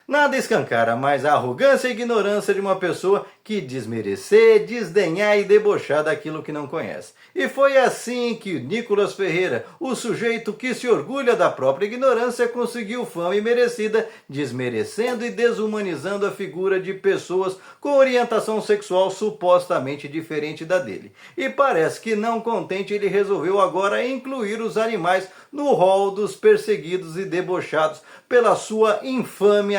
Nada escancara mais a arrogância e ignorância de uma pessoa que desmerecer, desdenhar e debochar daquilo que não conhece. E foi assim que Nicolas Ferreira, o sujeito que se orgulha da própria ignorância, conseguiu fama imerecida, desmerecendo e desumanizando a figura de pessoas com orientação sexual supostamente diferente da dele. E parece que não contente, ele resolveu agora incluir os animais no rol dos perseguidos e debochados pela sua infame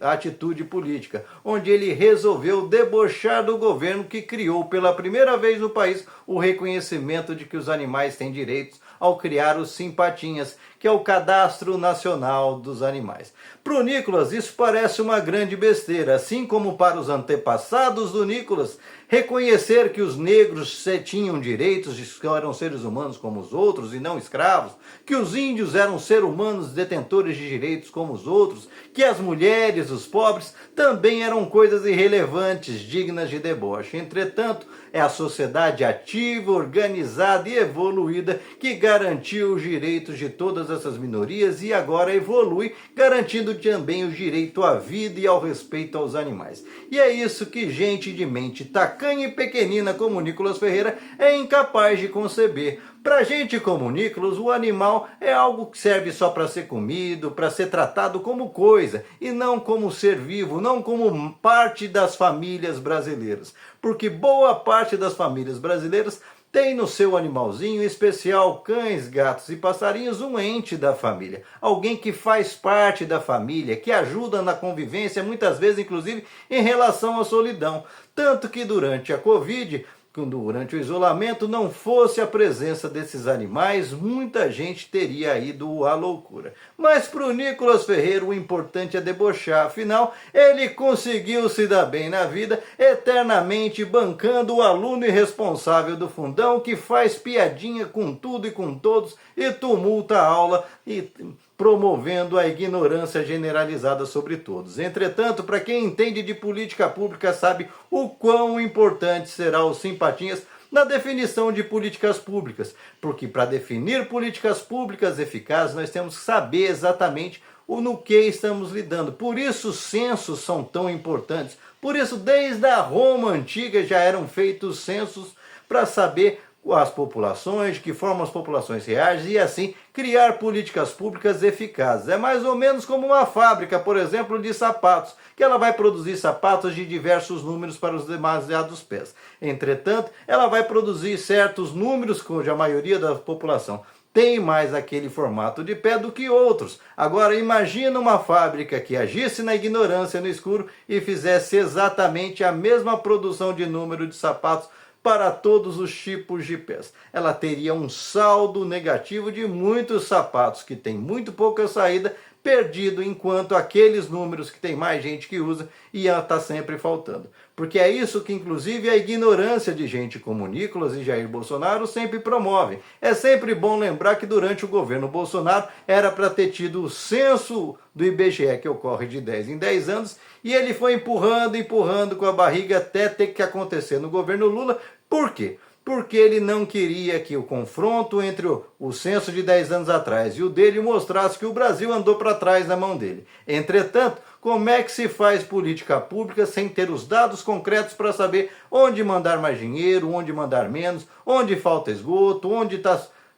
atitude política, onde ele resolveu debochar do governo que criou pela primeira vez no país o reconhecimento de que os animais têm direitos ao criar os simpatinhas, que é o Cadastro Nacional dos Animais. Para o Nicolas, isso parece uma grande besteira, assim como para os antepassados do Nicolas, reconhecer que os negros tinham direitos, que eram seres humanos como os outros e não escravos, que os índios eram seres humanos detentores de direitos como os outros, que as mulheres, os pobres, também eram coisas irrelevantes, dignas de deboche. Entretanto, é a sociedade ativa, organizada e evoluída que garantiu os direitos de todas essas minorias e agora evolui, garantindo também o direito à vida e ao respeito aos animais. E é isso que gente de mente tacanha e pequenina como Nicolas Ferreira é incapaz de conceber. Para gente como Nicolas, o animal é algo que serve só para ser comido, para ser tratado como coisa, e não como ser vivo, não como parte das famílias brasileiras. Porque boa parte das famílias brasileiras tem no seu animalzinho, em especial cães, gatos e passarinhos, um ente da família. Alguém que faz parte da família, que ajuda na convivência, muitas vezes inclusive em relação à solidão. Tanto que durante a Covid, durante o isolamento, não fosse a presença desses animais, muita gente teria ido à loucura. Mas para o Nicolas Ferreira o importante é debochar, afinal ele conseguiu se dar bem na vida, eternamente bancando o aluno irresponsável do fundão que faz piadinha com tudo e com todos e tumulta a aula e promovendo a ignorância generalizada sobre todos. Entretanto, para quem entende de política pública sabe o quão importante será os simpatinhas na definição de políticas públicas, porque para definir políticas públicas eficazes nós temos que saber exatamente no que estamos lidando. Por isso os censos são tão importantes, por isso desde a Roma antiga já eram feitos censos para saber as populações, de que forma as populações reagem e assim criar políticas públicas eficazes. É mais ou menos como uma fábrica, por exemplo, de sapatos, que ela vai produzir sapatos de diversos números para os demasiados pés. Entretanto, ela vai produzir certos números, cuja a maioria da população tem mais aquele formato de pé do que outros. Agora imagina uma fábrica que agisse na ignorância, no escuro e fizesse exatamente a mesma produção de número de sapatos para todos os tipos de pés. Ela teria um saldo negativo de muitos sapatos que tem muito pouca saída, perdido, enquanto aqueles números que tem mais gente que usa ia estar sempre faltando. Porque é isso que inclusive a ignorância de gente como Nicolas e Jair Bolsonaro sempre promove. É sempre bom lembrar que durante o governo Bolsonaro era para ter tido o censo do IBGE, que ocorre de 10 em 10 anos, e ele foi empurrando com a barriga até ter que acontecer no governo Lula. Por quê? Porque ele não queria que o confronto entre o censo de 10 anos atrás e o dele mostrasse que o Brasil andou para trás na mão dele. Entretanto, como é que se faz política pública sem ter os dados concretos para saber onde mandar mais dinheiro, onde mandar menos, onde falta esgoto, onde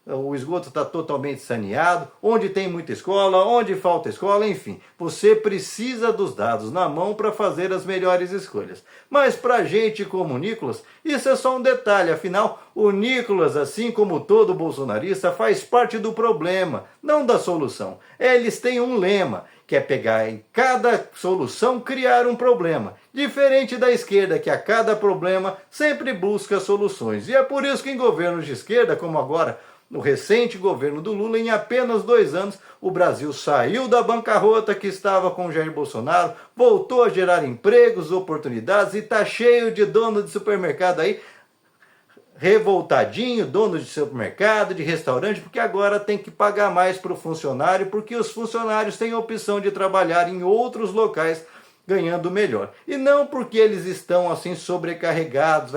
o esgoto está totalmente saneado, onde tem muita escola, onde falta escola, enfim. Você precisa dos dados na mão para fazer as melhores escolhas. Mas para gente como o Nicolas, isso é só um detalhe. Afinal, o Nicolas, assim como todo bolsonarista, faz parte do problema, não da solução. Eles têm um lema, que é pegar em cada solução criar um problema. Diferente da esquerda, que a cada problema sempre busca soluções. E é por isso que em governos de esquerda, como agora no recente governo do Lula, em apenas 2 anos, o Brasil saiu da bancarrota que estava com Jair Bolsonaro, voltou a gerar empregos, oportunidades e está cheio de dono de supermercado aí, revoltadinho, dono de supermercado, de restaurante, porque agora tem que pagar mais para o funcionário, porque os funcionários têm a opção de trabalhar em outros locais ganhando melhor. E não porque eles estão assim sobrecarregados,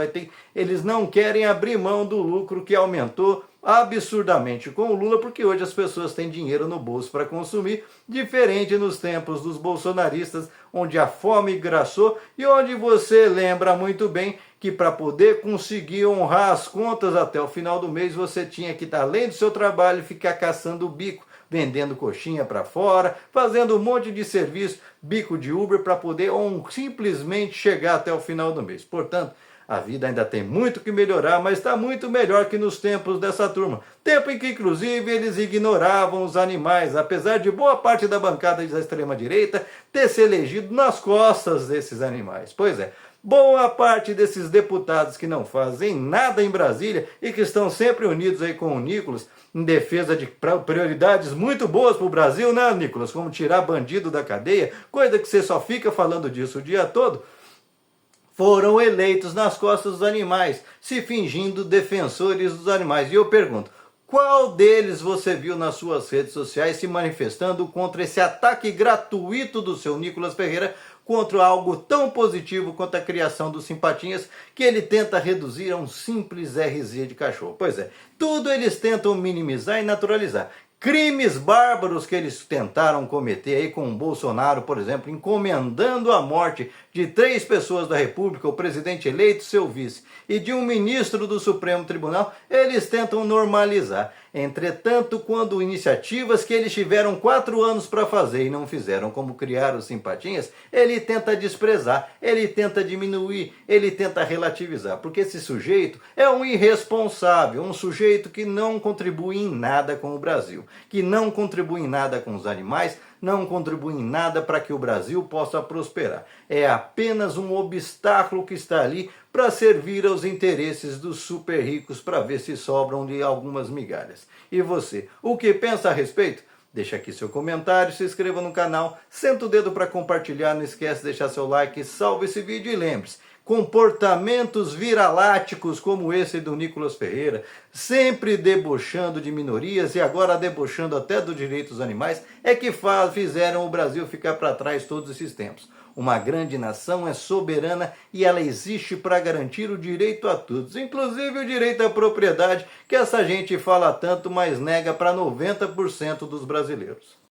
eles não querem abrir mão do lucro que aumentou absurdamente com o Lula, porque hoje as pessoas têm dinheiro no bolso para consumir, diferente nos tempos dos bolsonaristas, onde a fome graçou e onde você lembra muito bem que para poder conseguir honrar as contas até o final do mês, você tinha que, além do seu trabalho, ficar caçando o bico, vendendo coxinha para fora, fazendo um monte de serviço, bico de Uber, para poder simplesmente chegar até o final do mês. Portanto, a vida ainda tem muito que melhorar, mas está muito melhor que nos tempos dessa turma. Tempo em que, inclusive, eles ignoravam os animais, apesar de boa parte da bancada da extrema-direita ter se elegido nas costas desses animais. Pois é, boa parte desses deputados que não fazem nada em Brasília e que estão sempre unidos aí com o Nicolas, em defesa de prioridades muito boas para o Brasil, né, Nicolas? Como tirar bandido da cadeia, coisa que você só fica falando disso o dia todo, foram eleitos nas costas dos animais, se fingindo defensores dos animais. E eu pergunto, qual deles você viu nas suas redes sociais se manifestando contra esse ataque gratuito do seu Nicolas Ferreira contra algo tão positivo quanto a criação dos simpatinhas, que ele tenta reduzir a um simples RZ de cachorro? Pois é, tudo eles tentam minimizar e naturalizar. Crimes bárbaros que eles tentaram cometer aí com o Bolsonaro, por exemplo, encomendando a morte de 3 pessoas da República, o presidente eleito, seu vice, e de um ministro do Supremo Tribunal, eles tentam normalizar. Entretanto, quando iniciativas que eles tiveram 4 anos para fazer e não fizeram, como criar os simpatinhas, ele tenta desprezar, ele tenta diminuir, ele tenta relativizar, porque esse sujeito é um irresponsável, um sujeito que não contribui em nada com o Brasil, que não contribui em nada com os animais, não contribui em nada para que o Brasil possa prosperar. É apenas um obstáculo que está ali para servir aos interesses dos super ricos, para ver se sobram de algumas migalhas. E você, o que pensa a respeito? Deixa aqui seu comentário, se inscreva no canal, senta o dedo para compartilhar, não esquece de deixar seu like, salve esse vídeo e lembre-se, comportamentos viraláticos como esse do Nicolas Ferreira, sempre debochando de minorias e agora debochando até dos direitos dos animais, é que fizeram o Brasil ficar para trás todos esses tempos. Uma grande nação é soberana e ela existe para garantir o direito a todos, inclusive o direito à propriedade, que essa gente fala tanto, mas nega para 90% dos brasileiros.